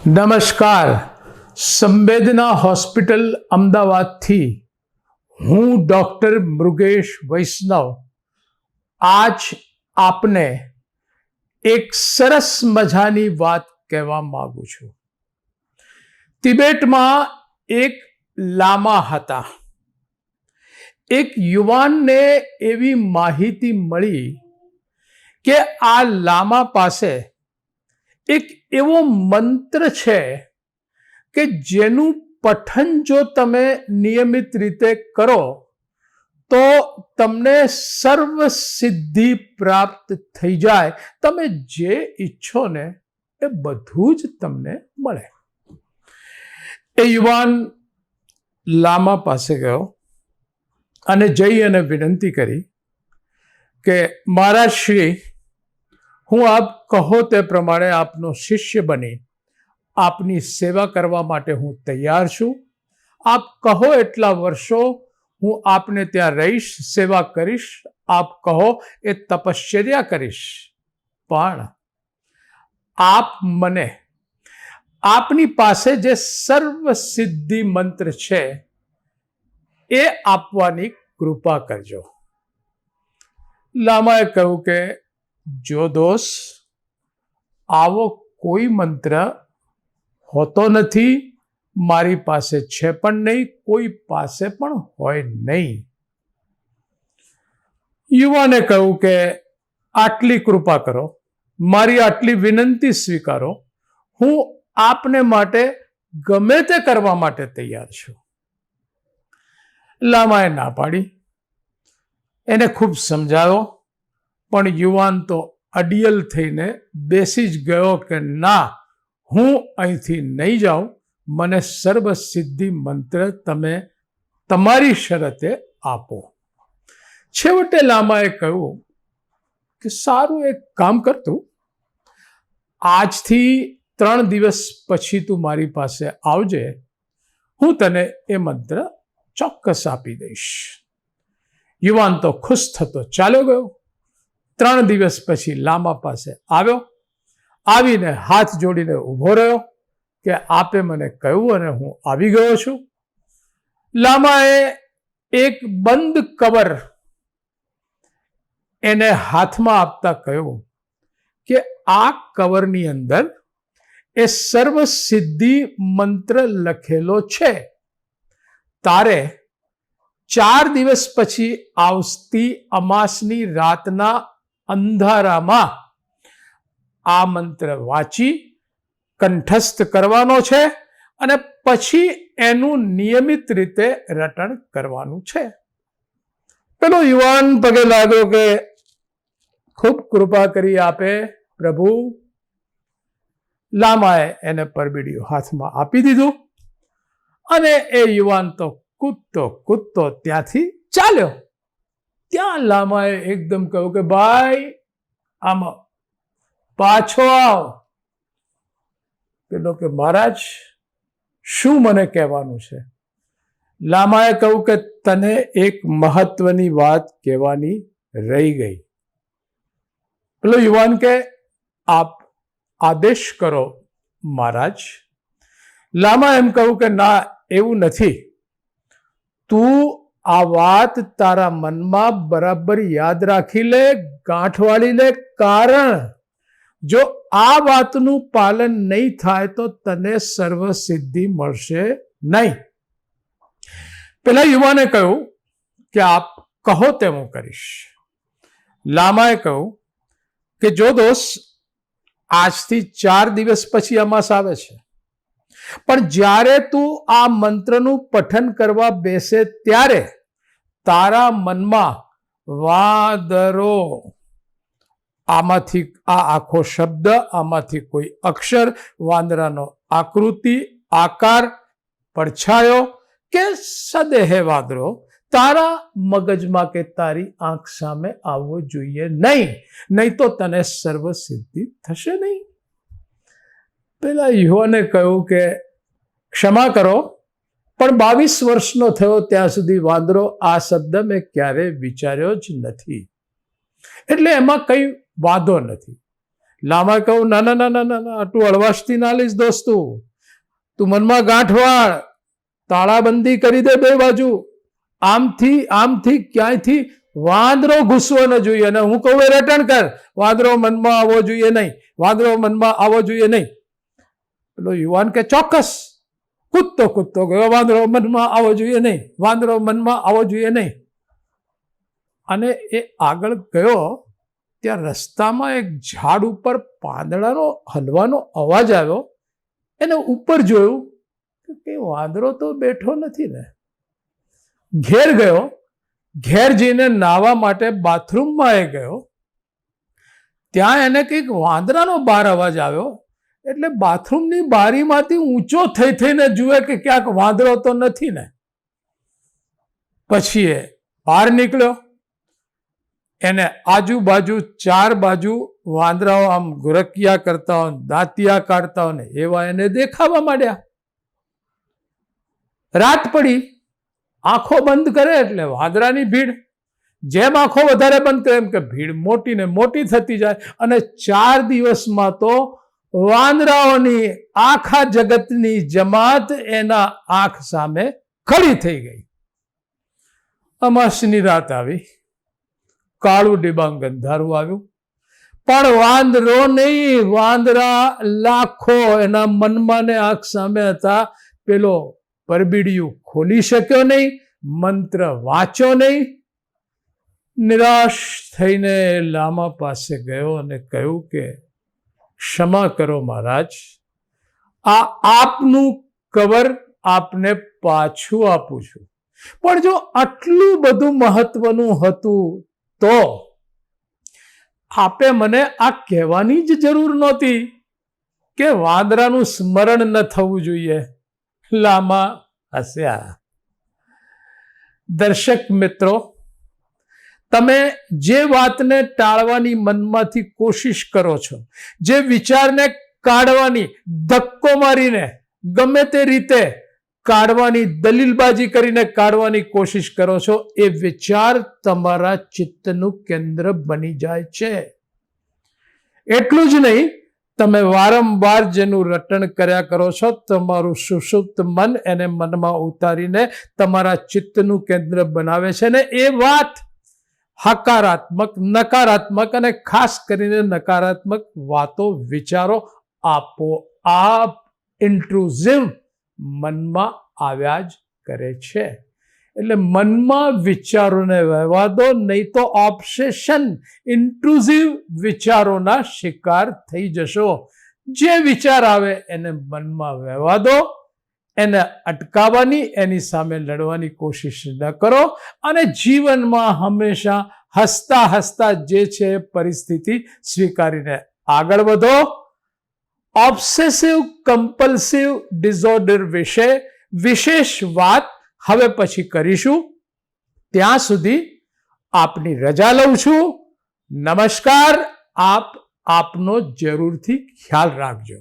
નમસ્કાર. સંવેદના હોસ્પિટલ અમદાવાદથી હું ડૉક્ટર મૃગેશ વૈષ્ણવ આજ આપને એક સરસ મજાની વાત કહેવા માગું છું. તિબેટમાં એક લામા હતા. એક યુવાનને એવી માહિતી મળી કે આ લામા પાસે એક એવો મંત્ર છે કે જેનું પઠન જો તમે નિયમિત રીતે કરો તો તમને સર્વ સિદ્ધિ પ્રાપ્ત થઈ જાય. તમે જે ઈચ્છો ને એ બધું જ તમને મળે. એ યુવાન લામા પાસે ગયો અને જઈ અને વિનંતી કરી કે મહારાજ શ્રી, હું આપ કહો તે પ્રમાણે આપનો શિષ્ય બની આપની સેવા કરવા માટે હું તૈયાર છું. આપ કહો એટલા વર્ષો હું આપને ત્યાં રહીશ, સેવા કરીશ. આપ કહો એ તપશ્ચર્યા કરીશ. પણ આપ મને આપની પાસે જે સર્વ સિદ્ધિ મંત્ર છે એ આપવાની કૃપા કરજો. લામાએ કહ્યું કે જો દોસ્ત, આવો કોઈ મંત્ર હોતો નથી, મારી પાસે છે પણ નહીં, કોઈ પાસે પણ હોય નહીં. યુવાને કહ્યું કે આટલી કૃપા કરો, મારી આટલી વિનંતી સ્વીકારો, હું આપને માટે ગમે તે કરવા માટે તૈયાર છું. લામાએ ના પાડી. એને ખૂબ સમજાવ્યો, પણ યુવાન તો અડિયલ થઈને બેસી જ ગયો કે ના, હું અહીંથી નહીં જાઉં. મને સર્વ સિદ્ધિ મંત્ર તમે તમારી શરતે આપો. છેવટે લામાએ કહ્યું કે સારું, એક કામ કરતું, આજથી 3 દિવસ પછી તું મારી પાસે આવજે, હું તને એ મંત્ર ચોક્કસ આપી દઈશ. યુવાન તો ખુશ થતો ચાલ્યો ગયો. 3 દિવસ પછી લામા પાસે આવ્યો. આવીને હાથ જોડીને ઊભો રહ્યો કે આપે મને કહ્યું અને હું આવી ગયો છું. લામાએ એક બંધ કવર એને હાથમાં આપતા કહ્યું કે આ કવરની અંદર એ સર્વ સિદ્ધિ મંત્ર લખેલો છે. તારે 4 દિવસ પછી આવતી અમાસની રાતના અંધારામાં આ મંત્ર વાંચી કંઠસ્થ કરવાનો છે અને પછી એનું નિયમિત રીતે રટણ કરવાનું છે. પેલો યુવાન પગે લાગ્યો કે ખૂબ કૃપા કરી આપે પ્રભુ. લામાએ એને પરબીડિયું હાથમાં આપી દીધું અને એ યુવાન તો કૂદતો ત્યાંથી ચાલ્યો. ત્યાં લામાએ એકદમ કહ્યું કે ભાઈ, આમાં પાછો આવ. પેલો કે મહારાજ, શું મને કહેવાનું છે? લામાએ કહ્યું કે તને એક મહત્વની વાત કહેવાની રહી ગઈ. પેલો યુવાન કે આપ આદેશ કરો મહારાજ. લામા એમ કહ્યું કે ના, એવું નથી. તું આ વાત તારા મનમાં બરાબર યાદ રાખી લે, ગાંઠ વાળી લે. કારણ જો આ વાતનું પાલન નહીં થાય તો તને સર્વ સિદ્ધિ મળશે નહીં. પેલા યુવાને કહ્યું કે આપ કહો તેમ હું કરીશ. લામાએ કહ્યું કે જો દોસ્ત, આજથી 4 દિવસ પછી અમાસ આવે છે, પણ જ્યારે તું આ મંત્રનું પઠન કરવા બેસે ત્યારે તારા મનમાં વાદરો, આમાંથી આ આખો શબ્દ, આમાંથી કોઈ અક્ષર, વાંદરાનો આકૃતિ, આકાર, પડછાયો કે સદેહ વાદરો તારા મગજમાં કે તારી આંખ સામે આવવો જોઈએ નહીં. નહીં તો તને સર્વ સિદ્ધિ થશે નહીં. પેલા યુવાને કહ્યું કે ક્ષમા કરો, પણ 22 વર્ષનો થયો ત્યાં સુધી વાંદરો આ શબ્દ મેં ક્યારે વિચાર્યો જ નથી, એટલે એમાં કંઈ વાંધો નથી. લામાએ કહ્યું, ના ના ના ના ના ના, તું હળવાશથી ના લઈશ દોસ્તુ, તું મનમાં ગાંઠ વાળ, તાળાબંધી કરી દે બે બાજુ, આમથી આમથી ક્યાંયથી વાંદરો ઘૂસવો ન જોઈએ, અને હું કહું એ રટણ કર, વાંદરો મનમાં આવવો જોઈએ નહીં, વાંદરો મનમાં આવવો જોઈએ નહીં. પેલો યુવાન કે ચોક્કસ. કૂદતો કૂદતો ગયો, વાંદરો મનમાં આવવો જોઈએ નહીં, વાંદરો મનમાં આવવો જોઈએ નહીં. અને એ આગળ ગયો ત્યાં રસ્તામાં એક ઝાડ ઉપર પાંદડાનો હલવાનો અવાજ આવ્યો. એને ઉપર જોયું કે વાંદરો તો બેઠો નથી ને. ઘેર ગયો, ઘેર જઈને નાહવા માટે બાથરૂમમાં એ ગયો. ત્યાં એને કંઈક વાંદરાનો બહાર અવાજ આવ્યો, એટલે બાથરૂમની બારીમાંથી ઊંચો થઈ થઈને જુએ કે ક્યાંક વાંદરો તો નથી ને. પછી એ બહાર નીકળ્યો. એને આજુબાજુ ચાર બાજુ વાંદરાઓ આમ ગુરકિયા કરતા હોય, દાંતિયા કાઢતા હોય ને એવા એને દેખાવા માંડ્યા. રાત પડી, આંખો બંધ કરે એટલે વાંદરાની ભીડ, જેમ આંખો વધારે બંધ કરે એમ કે ભીડ મોટી ને મોટી થતી જાય, અને 4 દિવસમાં તો વાંદરાઓની આખા જગતની જમાત એના આંખ સામે ખડી થઈ ગઈ. અમાસની રાત આવી, કાળું ડિબાંગ અંધારું આવ્યું, પણ વાંદરો નહીં, વાંદરા લાખો એના મનમાં ને આંખ સામે હતા. પેલો પરબીડિયું ખોલી શક્યો નહીં, મંત્ર વાંચ્યો નહીં. નિરાશ થઈને લામા પાસે ગયો અને કહ્યું કે ક્ષમા કરો મહારાજ, આ આપનું કવર આપને પાછું આપું છું. પણ જો આટલું બધું મહત્વનું હતું તો આપે મને આ કહેવાની જ જરૂર નહોતી કે વાંદરાનું સ્મરણ ન થવું જોઈએ. લામા હસ્યા. દર્શક મિત્રો, તમે જે વાતને ટાળવાની મનમાંથી કોશિશ કરો છો, જે વિચારને કાઢવાની ધક્કો મારીને ગમે તે રીતે કાઢવાની, દલીલબાજી કરીને કાઢવાની કોશિશ કરો છો, એ વિચાર તમારા ચિત્તનું કેન્દ્ર બની જાય છે. એટલું જ નહીં, તમે વારંવાર જેનું રટણ કર્યા કરો છો, તમારું સુષુપ્ત મન એને મનમાં ઉતારીને તમારા ચિત્તનું કેન્દ્ર બનાવે છે, ને એ વાત હકારાત્મક, નકારાત્મક અને ખાસ કરીને નકારાત્મક વાતો, વિચારો આપોઆપ ઇન્ટ્રુઝિવ મનમાં આવ્યા જ કરે છે. એટલે મનમાં વિચારોને વહેવા દો, નહીં તો ઓબ્સેશન, ઇન્ટ્રુઝિવ વિચારોના શિકાર થઈ જશો. જે વિચાર આવે એને મનમાં વહેવા દો, એને અટકાવવાની, એની સામે લડવાની કોશિશ ન કરો, અને જીવનમાં હંમેશા હસતા હસતા જે છે પરિસ્થિતિ સ્વીકારીને આગળ વધો. ઓબ્સેસિવ કમ્પલ્સિવ ડિસઓર્ડર વિશે વિશેષ વાત હવે પછી કરીશું. ત્યાં સુધી આપની રજા લઉં છું. નમસ્કાર. આપનો જરૂરથી ખ્યાલ રાખજો.